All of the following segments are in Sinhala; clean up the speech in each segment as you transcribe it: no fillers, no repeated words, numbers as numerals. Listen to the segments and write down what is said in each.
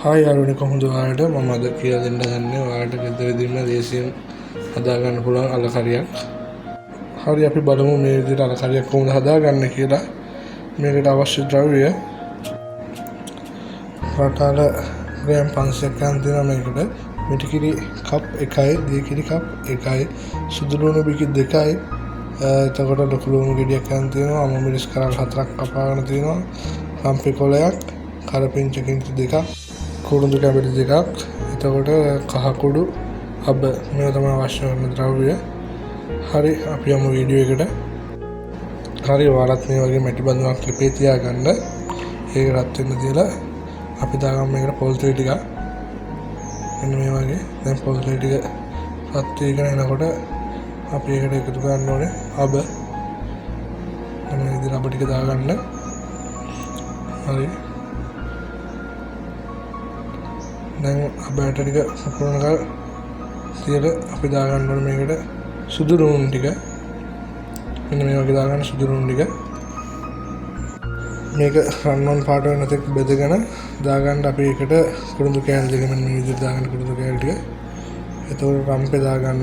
හායි යාළුවනේ කොහොමද ඔයාලට මම අද කියලා දෙන්න ගන්නේ ඔයාලට ගෙදරදීම දේශයෙන් හදාගන්න පුළුවන් අලකරියක්. හරි අපි බලමු මේ විදිහට අලකරියක් කොහොමද හදාගන්නේ කියලා. මේකට අවශ්‍ය ද්‍රව්‍ය රටාල ග්‍රෑම් 500ක් ගන්න දෙනවා මේකට. මිටිකිරි කප් 1යි, දීකිරි කප් 1යි, සුදු ලුණු බිකි 2යි. එතකොට ලොකු ලුණු ගෙඩියක් ගන්න තියෙනවා. අමු මිරිස් කරල් 4ක් කපාගෙන තියෙනවා. රම්පි කොලයක්, කරපිංච කිංචි 2ක්, කුරුඳු කැබලි 2ක්, එතකොට කහ කුඩු අබ මේවා තමයි අවශ්‍ය කරන ද්‍රව්‍ය. හරි අපි යමු වීඩියෝ එකට. හරි ඔයාලත් මේ වගේ මැටි බඳුනක් ලිපේ තියාගන්න. ඒක රත් වෙන්න තියලා අපි දාගමු මේකට පොල් තෙල් ටික. මෙන්න මේ වගේ දැන් පොල් තෙල් ටික රත් වෙගෙන එනකොට අපි ඒකට එකතු කරන්න ඕනේ අබ. මේ විදිහට අබ ටික දාගන්න. හරි දැන් අබට ටික පුරනකල් තියලා අපි දාගන්න ඕනේ මේකට සුදු ලුණු ටික. මෙන්න මේ වගේ දාගන්න සුදු ලුණු ටික. මේක රන්වන් පාට වෙන තෙක් බෙදගෙන දාගන්න අපි ඒකට කුරුඳු කෑලි දෙක මෙන්න මේ විදිහට දාගන්න කුරුඳු කෑලි ටික. එතකොට රම්පේ දාගන්න.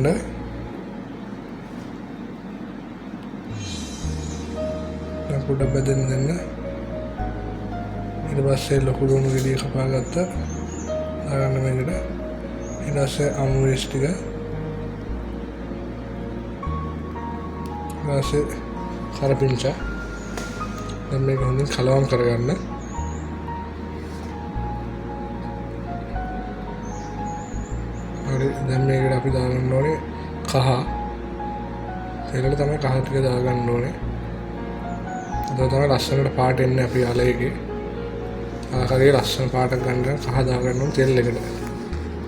දැන් පොඩ්ඩක් බෙදෙන්න දෙන්න. ඊට පස්සේ ලොකු ලුණු ගෙඩිය කපා ගත්තා. දාගන්න මේකට. ඊට පස්සේ අමු මිරිස් ටික. ඊට පස්සේ කරපිංච. දැන් මේක හොඳින් කලවම් කරගන්න. හරි දැන් මේකට අපි දාගන්න ඕනේ කහ. ඒකට තමයි කහ ටික දාගන්න ඕනේ. ඒක තමයි ලස්සනට පාට එන්නේ අපි අලයේගේ. ආකාරයේ ලස්සන පාටක් ගන්න කහ දාගන්න ඕනේ තෙල් එකට.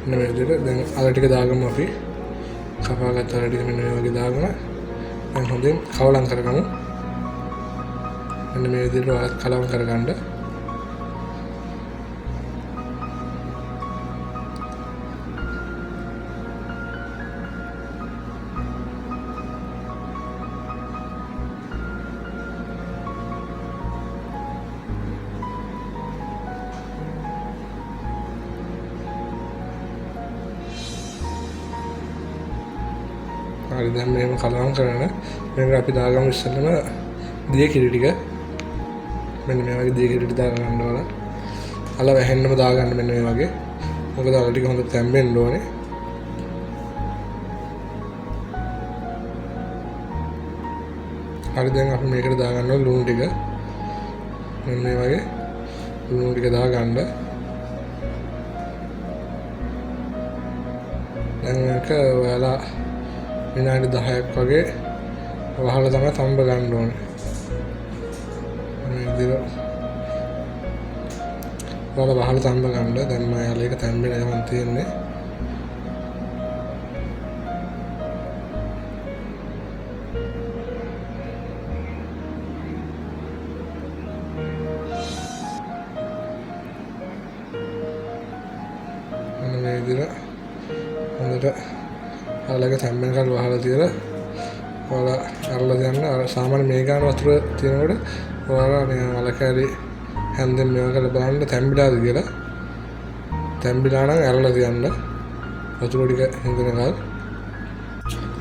මෙන්න මේ විදිහට දැන් අල ටික දාගමු අපි. කපාගත්ත අල ටික මෙන්න මේ වගේ දාගෙන දැන් හොඳින් කවලම් කරගමු. මෙන්න මේ විදිහට ඔයාලත් කලවම් කරගන්න. හරි දැන් මේක කලවම් කරගෙන මේක අපි දාගමු ඉස්සෙල්ලම දිය කිරි ටික. මෙන්න මේ වගේ දිය කිරි ටික දාගන්න ඕන. අල වැහෙන්නම දාගන්න මෙන්න මේ වගේ. මොකද අල ටික හොඳට තැම්බෙන්න ඕනේ. හරි දැන් අපි මේකට දාගන්න ඕන ලුණු ටික. මෙන්න මේ වගේ ලුණු ටික දාගන්න. දැන් මේක ඔයාලා විනාඩි 10ක් වගේ වහලා තමයි තඹ ගන්න ඕනේ. මේ විදිහට වහලා තඹ ගන්න. දැන් මම යාල එක තැම්බෙලා යමන් තියෙන්නේ. මේ විදිහට හොඳට අලක තැම්බෙන කල් වහලා තියලා ඔයාලා අරලා දාන්න. සාමාන්‍ය මේ ගාන වතුර තියෙනකොට ඔයාලා මේ අල කැරි හැන්දෙන් මේව කරලා බලන්න තැම්බිලාද කියලා. තැම්බිලා නම් අරලා තියන්න වතුර ටික හින්දන කල්.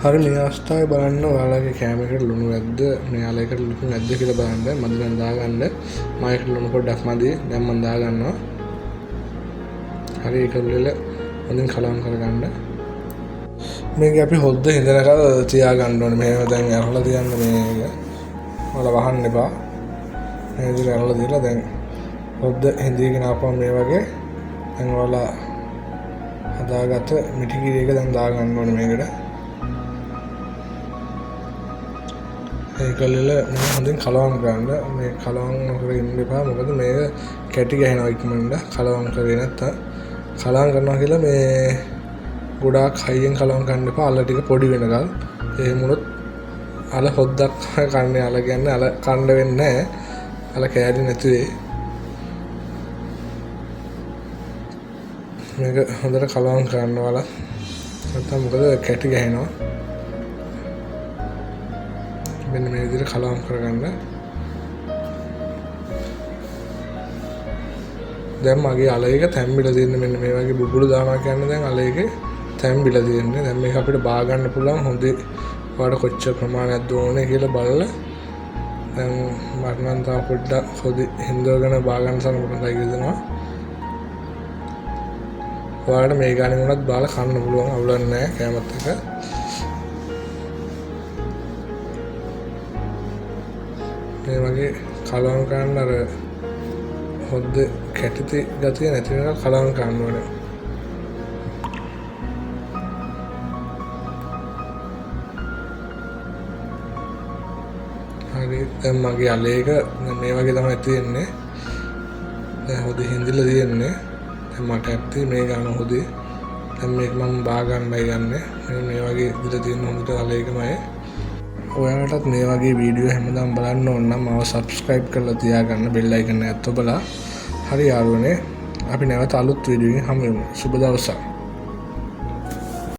හරි මේ අවස්ථාවේ බලන්න ඔයාලගේ කෑම එකට ලුණු නැද්ද, මේ අල එකට ලුණු නැද්ද කියලා බලන්න. මදි නම් දාගන්න. මම එකට ලුණු පොඩ්ඩක් මදි. දැන් මම දාගන්නවා. හරි ඒක උලෙල හොඳින් කලවම් කරගන්න. මේක අපි හොද්ද හිඳනකල් තියාගන්න ඕනේ. මේව දැන් අරලා තියන්න මේක. ඔයාලා වහන්න එපා. මේ විදිහට අරලා තියලා දැන් හොද්ද හිඳීගෙන ආපුවම මේ වගේ දැන් ඔයාලා හදාගත්ත මිටි කිරි එක දැන් දාගන්න ඕනේ මේකට. ඒකලෙල මේ හොඳින් කලවම් කරන්න. මේ කලවම් නොකර ඉන්න එපා. මොකද මේක කැටි ගහනවා ඉක්මනට. කලවම් කරේ නැත්තම් කලවම් කරනවා කියලා මේ ගොඩාක් හයියෙන් කලවම් කරන්න එපා. අල ටික පොඩි වෙනකල්. එහෙම වුණොත් අල හොද්දක් කන්නේ අල කියන්නේ අල කන්න වෙන්නේ නැහැ. අල කෑලි නැති වෙයි. මේක හොඳට කලවම් කරන්න වල. නැත්තම් මොකද කැටි ගහනවා. මෙන්න මේ විදිහට කලවම් කරගන්න. දැන් මගේ අලයක තැම්බිලා තියෙන්නේ මෙන්න මේ වගේ බුබුලු දානවා කියන්නේ දැන් අලයක තැම්බිලා තියෙන්නේ. දැන් මේක අපිට බා ගන්න පුළුවන් හොඳේ ඔයාලට කොච්චර ප්‍රමාණයක්ද ඕනේ කියලා බලලා දැන් මට නම් තා පොඩ්ඩක් හොඳේ හින්දවගෙන බා ගන්න සමකට දෙනවා. ඔයාලට මේ ගානේ වුණත් බාලා කන්න පුළුවන් අවුලක් නැහැ කෑමත් එක. මේ වගේ කලවම් කරන්න අර හොද්ද කැටිති ගතිය නැති වෙනකන් කලවම් කරන්න ඕනේ. හරි දැන් මගේ අලේක මේ වගේ තමයි තියෙන්නේ. දැන් හොදේ හින්දිලා තියෙන්නේ. දැන් මට ඇත්තේ මේ ගාන හොදේ. දැන් මේක මම බා ගන්නයි ගන්නෙ. මේ වගේ ඉඳලා තියෙන හොඳට අලේකමයි. ඔයාලටත් මේ වගේ වීඩියෝ හැමදාම බලන්න ඕන නම් මාව subscribe කරලා තියාගන්න bell icon එකත් ඔබලා. හරි යාළුවනේ අපි නැවත අලුත් වීඩියෝ එකකින් හමු වෙමු. සුබ දවසක්.